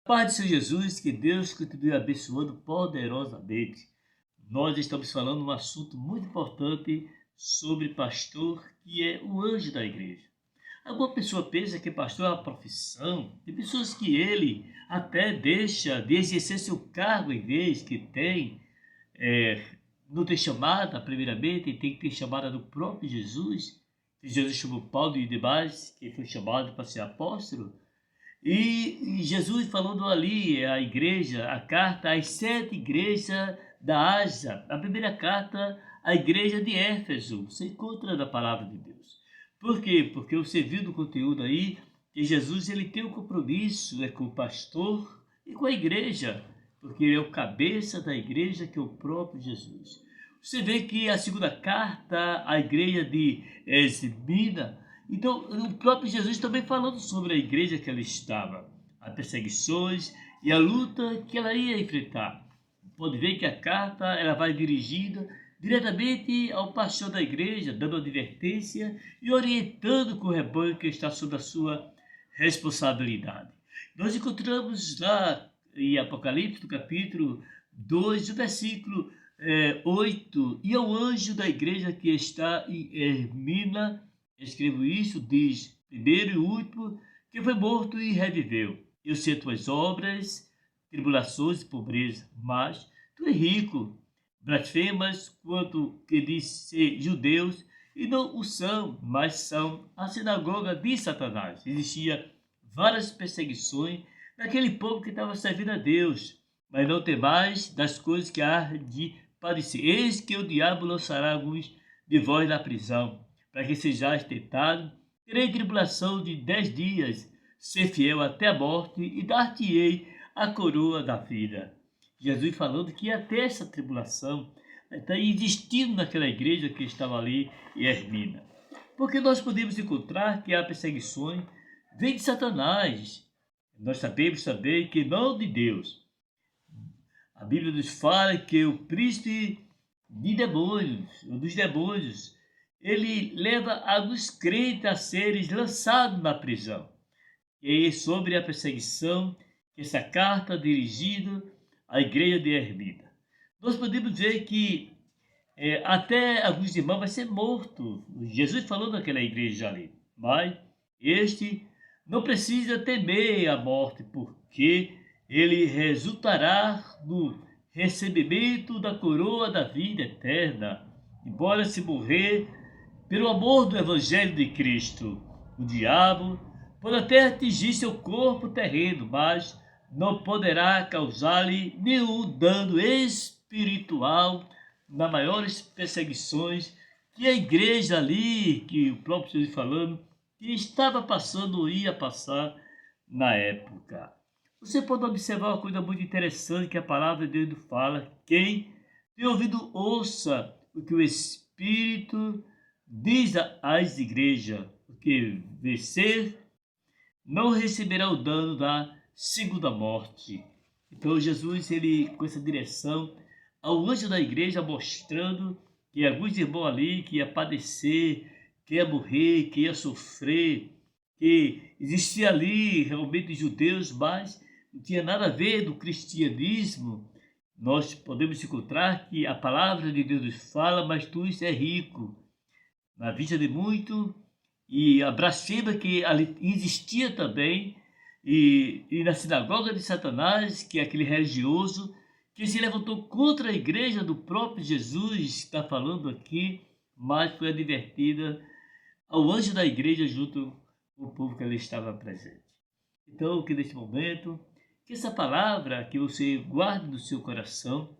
Paz do Senhor Jesus, que Deus continue abençoando poderosamente. Nós estamos falando um assunto muito importante sobre pastor, que é o anjo da igreja. Alguma pessoa pensa que pastor é uma profissão. Tem pessoas que ele até deixa de exercer seu cargo em vez que tem, não tem chamada primeiramente, tem que ter chamada do próprio Jesus. Jesus chamou Paulo e demais, que foi chamado para ser apóstolo. E Jesus falando ali, a igreja, a carta às 7 igrejas da Ásia, a primeira carta à igreja de Éfeso, você encontra na palavra de Deus. Por quê? Porque você viu do conteúdo aí que Jesus ele tem um compromisso com o pastor e com a igreja, porque ele é o cabeça da igreja, que é o próprio Jesus. Você vê que a segunda carta à igreja de Esmina, então, o próprio Jesus também falando sobre a igreja que ela estava, as perseguições e a luta que ela ia enfrentar. Pode ver que a carta ela vai dirigida diretamente ao pastor da igreja, dando advertência e orientando com o rebanho que está sob a sua responsabilidade. Nós encontramos lá em Apocalipse, no capítulo 2, o versículo 8, e ao anjo da igreja que está em Esmina, escrevo isso, diz, primeiro e último, que foi morto e reviveu. Eu sei tuas obras, tribulações e pobreza, mas tu és rico. Blasfemas quanto que diz ser judeus, e não o são, mas são a sinagoga de Satanás. Existia várias perseguições naquele povo que estava servindo a Deus, mas não temais das coisas que há de padecer. Eis que o diabo lançará alguns de vós na prisão, para que sejais tentado, terei tribulação de 10 dias, ser fiel até a morte, e dar-te-ei a coroa da vida. Jesus falando que ia ter essa tribulação, está existindo naquela igreja que estava ali em Esmina. Porque nós podemos encontrar que há perseguições, vem de Satanás. Nós sabemos também que não de Deus. A Bíblia nos fala que o príncipe de demônios, dos demônios, ele leva alguns crentes a serem lançados na prisão. E sobre a perseguição, essa carta dirigida à igreja de Esmina. Nós podemos ver que até alguns irmãos vão ser mortos. Jesus falou naquela igreja ali. Mas este não precisa temer a morte, porque ele resultará no recebimento da coroa da vida eterna. Embora se morrer pelo amor do Evangelho de Cristo, o diabo pode até atingir seu corpo terreno, mas não poderá causar-lhe nenhum dano espiritual nas maiores perseguições que a igreja ali, que o próprio Jesus falando, que estava passando ou ia passar na época. Você pode observar uma coisa muito interessante que a palavra de Deus fala. Quem tem ouvido, ouça o que o Espírito diz às igrejas, porque vencer não receberá o dano da segunda morte. Então Jesus, ele com essa direção ao anjo da igreja, mostrando que alguns irmãos ali que ia padecer, que ia morrer, que ia sofrer, que existia ali realmente judeus, mas não tinha nada a ver do cristianismo. Nós podemos encontrar que a palavra de Deus nos fala, mas tu és rico na vista de muito, e a blasfêmia que ali existia também, e na sinagoga de Satanás, que é aquele religioso que se levantou contra a igreja do próprio Jesus, está falando aqui, mas foi advertida ao anjo da igreja junto com o povo que ali estava presente. Então, que neste momento, que essa palavra que você guarde no seu coração,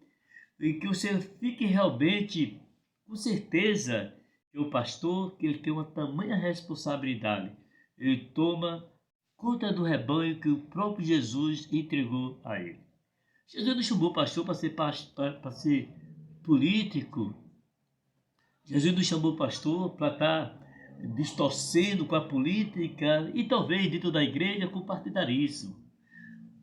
e que você fique realmente com certeza que o pastor, que ele tem uma tamanha responsabilidade, ele toma conta do rebanho que o próprio Jesus entregou a ele. Jesus não chamou o pastor para ser político. Jesus não chamou o pastor para estar distorcendo com a política e talvez dentro da igreja com o partidarismo.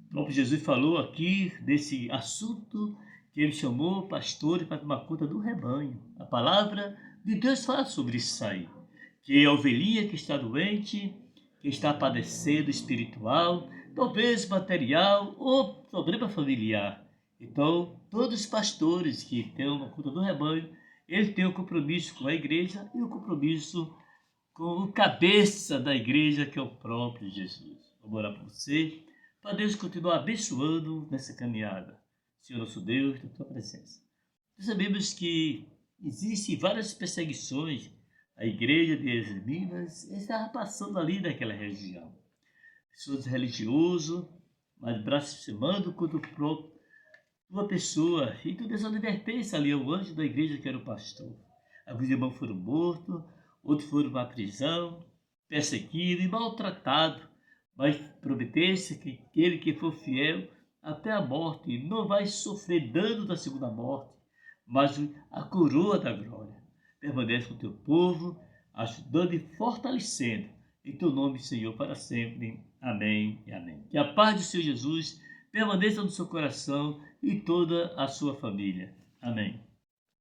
O próprio Jesus falou aqui desse assunto que ele chamou pastores para tomar conta do rebanho. A palavra de Deus fala sobre isso aí, que a ovelhinha que está doente, que está padecendo espiritual, talvez material ou problema familiar. Então, todos os pastores que têm uma conta do rebanho, eles têm um compromisso com a igreja e um compromisso com o cabeça da igreja, que é o próprio Jesus. Vamos orar por você, para Deus continuar abençoando nessa caminhada. Senhor nosso Deus, na tua presença. Nós sabemos que existem várias perseguições. A igreja de Esminas estava passando ali naquela região. Pessoas religiosas, mas blasfemando contra tua pessoa. E tu dessa advertência ali ao anjo da igreja que era o pastor. Alguns irmãos foram mortos, outros foram para a prisão, perseguidos e maltratados. Mas prometesse que aquele que for fiel até a morte não vai sofrer dano da segunda morte, mas a coroa da glória. Permanece com o teu povo, ajudando e fortalecendo. Em teu nome, Senhor, para sempre. Amém e amém. Que a paz do Senhor Jesus permaneça no seu coração e toda a sua família. Amém.